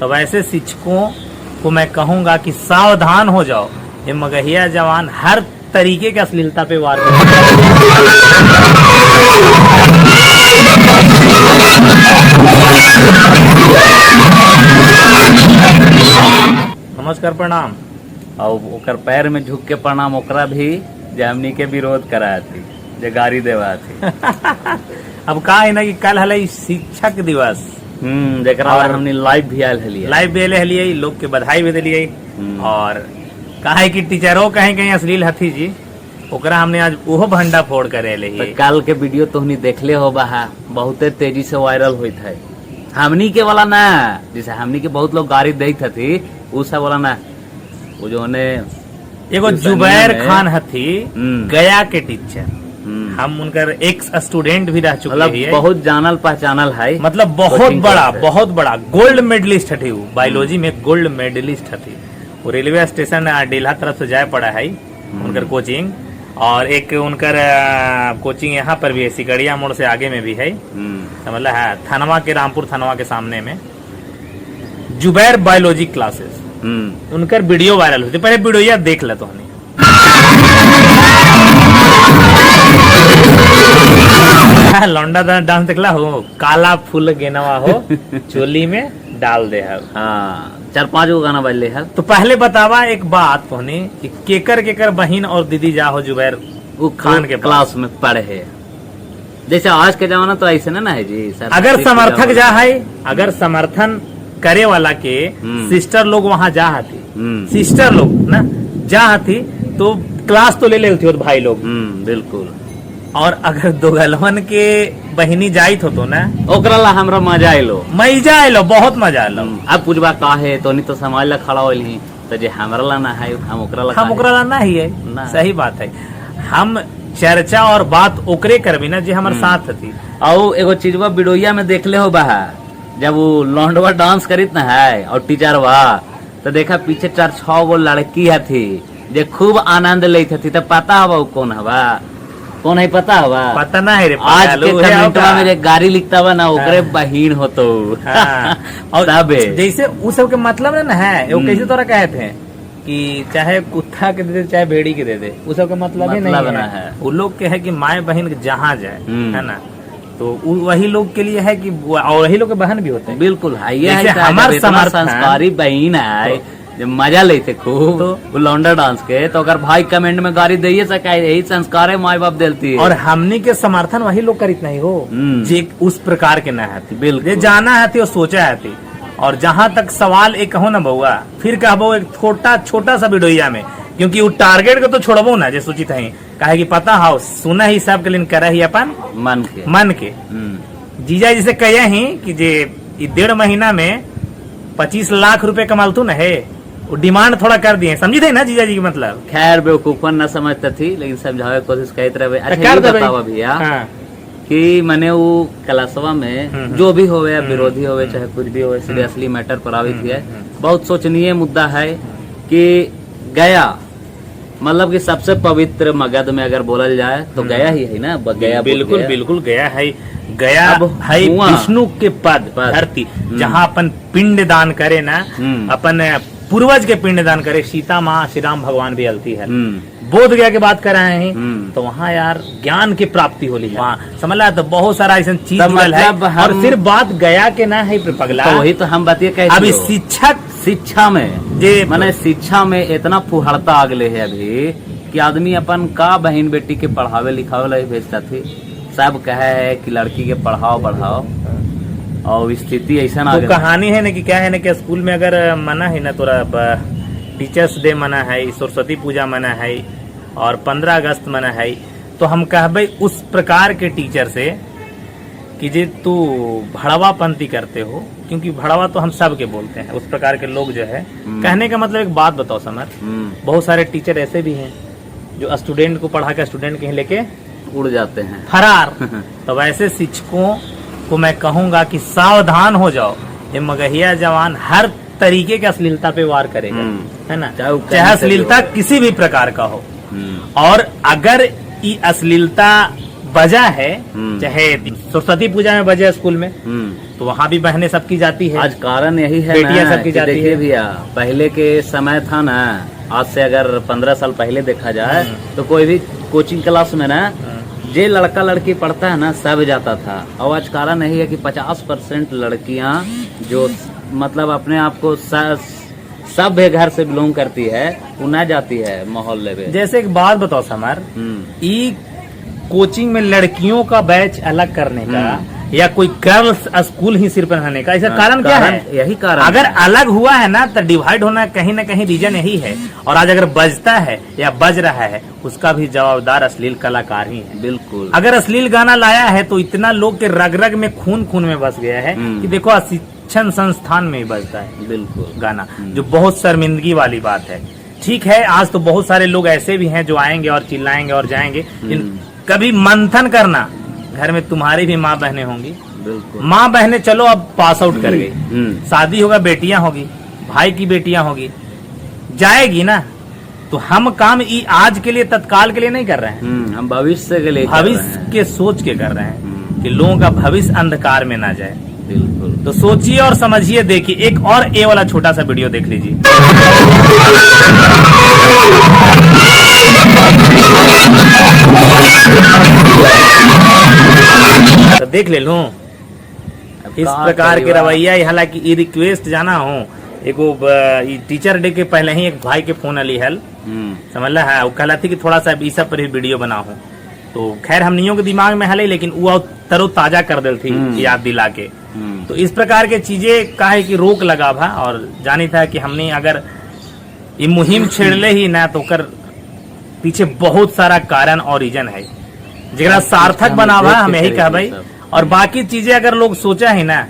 तो वैसे शिक्षकों को मैं कहूंगा कि सावधान हो जाओ, ये मगहिया जवान हर तरीके की अश्लीलता पे वार कर। नमस्कार, प्रणाम। और ओकर पैर में झुक के प्रणाम ओकरा भी जे हमनी के विरोध कराया थी, जे गाड़ी देवा थी। अब का है ना कि कल हले शिक्षक दिवस, जेकरा और हमनी लाइव भी आयल हलिए, लाइव भी आयल हलिए, लोग के बधाई भी दिलिए। और कहा है कि टीचरों कहीं कहीं अश्लील हथी जी, ओकरा हमने आज ओहो भंडा फोड़ करे ले। तो कल के वीडियो तो हमनी देखले हो बहा, बहुते तेजी से वायरल होइत है। हमनी के वाला ना, जैसे हमनी के बहुत लोग गाड़ी देत थी, उ सब वाला ना। वो जो ने एगो जुबैर खान हथी, गया के टीचर, हम उनकर एक्स स्टूडेंट भी रह चुके हैं, बहुत जानल पहचानल है, मतलब बहुत बड़ा गोल्ड मेडलिस्ट हथी। बायोलॉजी में गोल्ड मेडलिस्ट हथी। वो रेलवे स्टेशन डेल्हा तरफ से जाए पड़ा है उनकर कोचिंग, और एक उनकर कोचिंग यहाँ पर भी है, सिकड़िया मोड़ से आगे में भी है, समझला है, थानवा के, रामपुर थानवा के सामने में जुबैर बायोलॉजी क्लासेस। उनकर वीडियो वायरल होती, पहले वीडियो देख ले तो हमें। लौंडा डांस देखला हो, काला फूल गेनवा हो चोली में डाल दे है। हाँ, 4-5 गो गाना बजले है। तो पहले बतावा एक बात तोहनी, केकर बहन और दीदी जा हो जुबैर वो खान के क्लास में पढ़े है। जैसे आज के जमाना तो ऐसे ना है जी सर। अगर समर्थक जा है, अगर समर्थन करे वाला के सिस्टर लोग वहाँ जा हती, सिस्टर लोग ना जा हती, तो क्लास तो ले लेती हो भाई लोग। बिल्कुल। और अगर दोगलवन के बहिनी जाइत हो तो ना, ओकरा ला हमरा मजा आइलो, बहुत मजा आइलो। अब पूछबा का है तो नहीं तो समाज ला खड़ा होइल ही, तो जे हमरा ला ना है हम ओकरा ला ना ही है ना। सही बात है, हम चर्चा और बात ओकरे करबी ना जे हमर साथ थी। और एगो चीजवा वीडियोया में देखले हो बहा, जब वो लौंडवा डांस करित ना है और टीचरवा, तो देखा पीछे 4-6 गो लड़की हथी जे खूब आनंद लेत हथी। तो पता हवा कौन हवा, कौन है पता हवा? पता ना है रे, आज के कमेंटवा में जे गाड़ी लिखता हुआ ना, ओकरे बहिन हो तो। और जैसे उस सब के मतलब ना है, वो कैसे तोरा कहते हैं कि चाहे कुत्ता के दे दे चाहे भेड़ी के दे दे, उस सब का मतलब ही नहीं है। वो लोग के है कि माए बहन जहाँ जाए, है ना, तो वही लोग के लिए है कि, और वही लोग के बहन भी होते हैं। बिल्कुल है, ये हमारे संस्कारी बहन है, जब मजा लेते खूब तो लौंडा डांस के, तो अगर भाई कमेंट में गाड़ी दे सका, यही संस्कार है माँ बाप देती है। और हमनी के समर्थन वही लोग करित नहीं हो जे उस प्रकार के न है। बिल्कुल जाना है सोचा है। और जहाँ तक सवाल एक हो ना बउआ, फिर कहबो एक छोटा सा वीडियो में, क्योंकि वो टारगेट को तो छोड़बो ना जे सोचित है, काहे कि पता हो सुना ही सब के लिए करे ही अपन मन के। जीजा जिसे कहे ही कि जे 1.5 महीना में 25 लाख रुपए कमालतू न है, वो डिमांड थोड़ा कर दिए, समझी थे ना जीजा जी के मतलब। खैर बेवकूफन न समझता थी, लेकिन समझावे कोशिश करते रहे। अच्छा ये बतावा भैया कि मैंने वो क्लासवा में जो भी होवे या विरोधी होवे चाहे कुछ भी होवे, सीरियसली मैटर पर आवी थी। बहुत सोचनीय मुद्दा है कि गया मतलब कि सबसे पवित्र मगध में अगर बोला जाए तो गया ही है ना, गया। बिल्कुल गया है। गया है विष्णु के पद धरती, जहाँ अपन पिंड दान करे ना, अपन पूर्वज के पिंड दान करे। सीता माँ श्री राम भगवान भी अलती है। बोध गया की बात कर रहे हैं तो वहाँ यार ज्ञान की प्राप्ति होली है, वहाँ समझ ला। तो बहुत सारा ऐसा चीज है, और सिर्फ बात गया के ना है पगला, तो वही तो हम बातें कहे। अभी शिक्षा में जे मैंने शिक्षा में इतना फुहड़ता आ गए है अभी कि आदमी अपन का बहन बेटी के पढ़ावे लिखावे ला भेजता थी। सब कहे है कि लड़की के पढ़ाओ बढ़ाओ, और स्थिति ऐसा ना कहानी है ना कि क्या है ना कि स्कूल में अगर मना है ना, तोरा टीचर्स डे मना है, सरस्वती पूजा मना है, और 15 अगस्त मना है, तो हम कहबे उस प्रकार के टीचर से कि जे तू भड़वापंथी करते हो, क्योंकि भड़वा तो हम सब के बोलते हैं, उस प्रकार के लोग जो है। कहने का मतलब एक बात बताओ समर, बहुत सारे टीचर ऐसे भी हैं जो स्टूडेंट को पढ़ा कर स्टूडेंट कहीं लेके उड़ जाते हैं फरार। तो वैसे शिक्षकों को मैं कहूंगा कि सावधान हो जाओ, ये मगहिया जवान हर तरीके के अश्लीलता पे वार करेगा, है ना, चाहे अश्लीलता किसी भी प्रकार का हो। और अगर ये अश्लीलता बजा है, चाहे सरस्वती पूजा में बजे स्कूल में, तो वहाँ भी बहनें सबकी जाती है। आज कारण यही है बेटियां सबकी जाती है भैया। पहले के समय था ना, आज से अगर 15 साल पहले देखा जाए तो कोई भी कोचिंग क्लास में ना जे लड़का लड़की पढ़ता है ना सब जाता था। और आज कारण यही है कि 50% लड़कियां जो मतलब अपने आप को सभ्य घर से बिलोंग करती है वो न जाती है मोहल्ले में। जैसे एक बात बताओ समर, ई कोचिंग में लड़कियों का बैच अलग करने का या कोई गर्ल्स स्कूल ही सिर्फ रहने का, इसका कारण क्या है? यही कारण अगर अलग हुआ है ना तो डिवाइड होना कहीं ना कहीं रीजन यही है। और आज अगर बजता है या बज रहा है उसका भी जवाबदार अश्लील कलाकार ही है। बिल्कुल। अगर अश्लील गाना लाया है तो इतना लोग के रग रग में खून खून में बस गया है कि देखो शिक्षण संस्थान में ही बजता है बिल्कुल गाना, जो बहुत शर्मिंदगी वाली बात है। ठीक है, आज तो बहुत सारे लोग ऐसे भी हैं जो आएंगे और चिल्लाएंगे और जाएंगे। कभी मंथन करना, घर में तुम्हारी भी माँ बहनें होंगी, बिल्कुल माँ बहनें चलो अब पास आउट कर गई, शादी होगा, बेटियां होगी, भाई की बेटियां होगी, जाएगी ना। तो हम काम आज के लिए तत्काल के लिए नहीं कर रहे हैं, हम भविष्य के लिए, भविष्य के सोच के कर रहे हैं कि लोगों का भविष्य अंधकार में ना जाए। बिल्कुल। तो सोचिए और समझिए। देखिए एक और ए वाला छोटा सा वीडियो देख लीजिए। तो देख ले लूं इस प्रकार के रवैया। हालांकि ये रिक्वेस्ट जाना हूँ, एगो टीचर डे के पहले ही एक भाई के फोन अली हल समझ ला है, वो कहला थी कि थोड़ा सा ई सब पर वीडियो बनाऊं। तो खैर हमनियों के दिमाग में हले, लेकिन वो तरो ताजा कर दिल थी याद दिला के। तो इस प्रकार के चीजें का है कि रोक लगा भा, और जानी था कि हमने अगर ये मुहिम छेड़ले ही ना तो कर पीछे बहुत सारा कारण और रीजन है जरा सार्थक बनावा, हम यही कह भाई। और बाकी चीजें अगर लोग सोचा है ना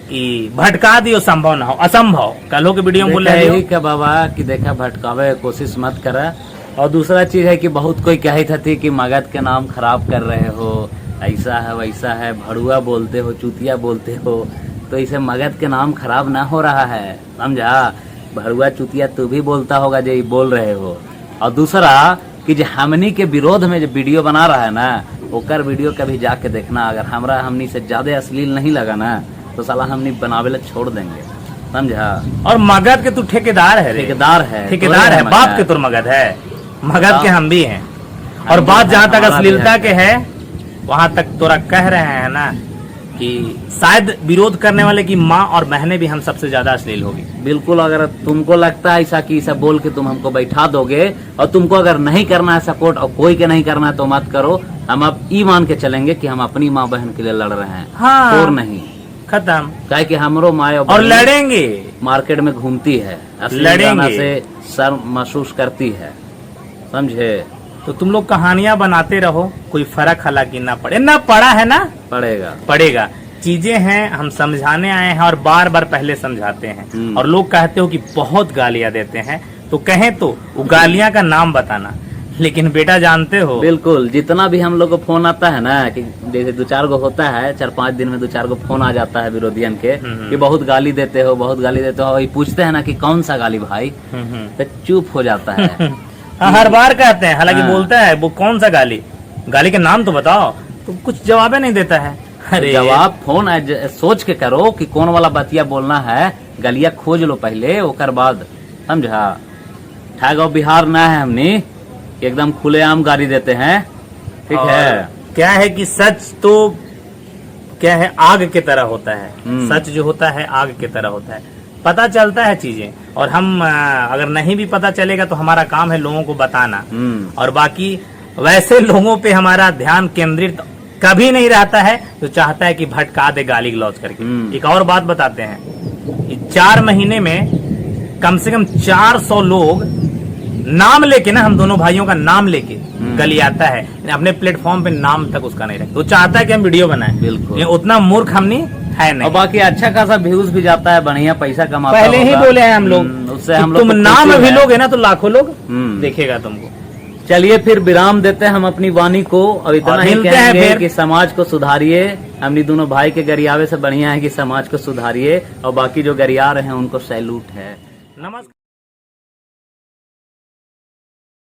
कि भटका दियो, संभव ना हो, असंभव। कल के वीडियो में बोल रहे हैं बाबा कि देखा भटकावे कोशिश मत करा। और दूसरा चीज है कि बहुत कोई कही थी कि मगध के नाम खराब कर रहे हो, ऐसा है वैसा है, भड़ुआ बोलते हो, चूतिया बोलते हो। तो इसे मगध के नाम खराब ना हो रहा है, समझा। भड़ुआ चूतिया तू भी बोलता होगा जो बोल रहे हो। और दूसरा कि जो हमनी के विरोध में जो वीडियो बना रहा है ना, ओकर वीडियो कभी जाके देखना। अगर हमरा हमनी से ज्यादा अश्लील नहीं लगा ना तो साला हमनी बनावेला छोड़ देंगे, समझा। और मगध के तू ठेकेदार है, ठेकेदार है, बाप के तुर मगध है, मगध के हम भी हैं। और बात जहाँ तक अश्लीलता के है वहां तक तोरा कह रहे हैं ना कि शायद विरोध करने वाले की माँ और बहनें भी हम सबसे ज्यादा अश्लील होगी। बिल्कुल। अगर तुमको लगता है ऐसा कि ऐसा बोल के तुम हमको बैठा दोगे, और तुमको अगर नहीं करना है सपोर्ट और कोई के नहीं करना है तो मत करो। हम अब ये मान के चलेंगे कि हम अपनी माँ बहन के लिए लड़ रहे हैं, और नहीं, खत्म। क्या कि हमरो माँ और लड़ेंगे, मार्केट में घूमती है, लड़ेंगे से शर्म महसूस करती है, समझे। तो तुम लोग कहानियां बनाते रहो, कोई फर्क हालांकि ना पड़े, ना पड़ा है ना पड़ेगा। चीजें हैं, हम समझाने आए हैं और बार बार पहले समझाते हैं। और लोग कहते हो कि बहुत गालियां देते हैं, तो कहें तो वो गालियां का नाम बताना। लेकिन बेटा जानते हो, बिल्कुल, जितना भी हम लोग को फोन आता है ना कि जैसे 2-4 गो होता है, 4-5 दिन में 2-4 गो फोन आ जाता है विरोधियन के कि बहुत गाली देते हो, बहुत गाली देते हो। पूछते हैं ना कि कौन सा गाली भाई, तो चुप हो जाता है। हर बार कहते हैं, हालांकि बोलता है वो कौन सा गाली के नाम तो बताओ, तो कुछ जवाब नहीं देता है। अरे जवाब फोन सोच के करो कि कौन वाला बतिया बोलना है, गलिया खोज लो पहले, ओकर बाद, समझा। ठागाव बिहार ना है हमने एकदम खुलेआम गाली देते हैं, ठीक है। क्या है कि सच तो क्या है, आग की तरह होता है। सच जो होता है आग की तरह होता है, पता चलता है चीजें। और हम अगर नहीं भी पता चलेगा तो हमारा काम है लोगों को बताना। और बाकी वैसे लोगों पे हमारा ध्यान केंद्रित कभी नहीं रहता है जो चाहता है कि भटका दे गाली गलौज करके। एक और बात बताते हैं, 4 महीने में कम से कम 400 लोग नाम लेके ना, हम दोनों भाइयों का नाम लेके गली आता है, अपने प्लेटफॉर्म पे नाम तक उसका नहीं रखता। तो चाहता है कि हम वीडियो बनाएं, बिल्कुल। उतना मूर्ख हम नहीं है नहीं। और बाकी अच्छा खासा व्यूज भी जाता है, बढ़िया पैसा कमाता है। पहले ही बोले हैं हम लोग, उससे हम लोग तुम नाम भी लोगे ना तो लाखों लोग देखेगा तुमको। चलिए फिर विराम देते हैं हम अपनी वाणी को। और इतना ही कहेंगे कि समाज को सुधारिए। हमने दोनों भाई के गरियावे से बढ़िया है कि समाज को सुधारिए, और बाकी जो गरिया रहे हैं उनको सैल्यूट है। नमस्कार।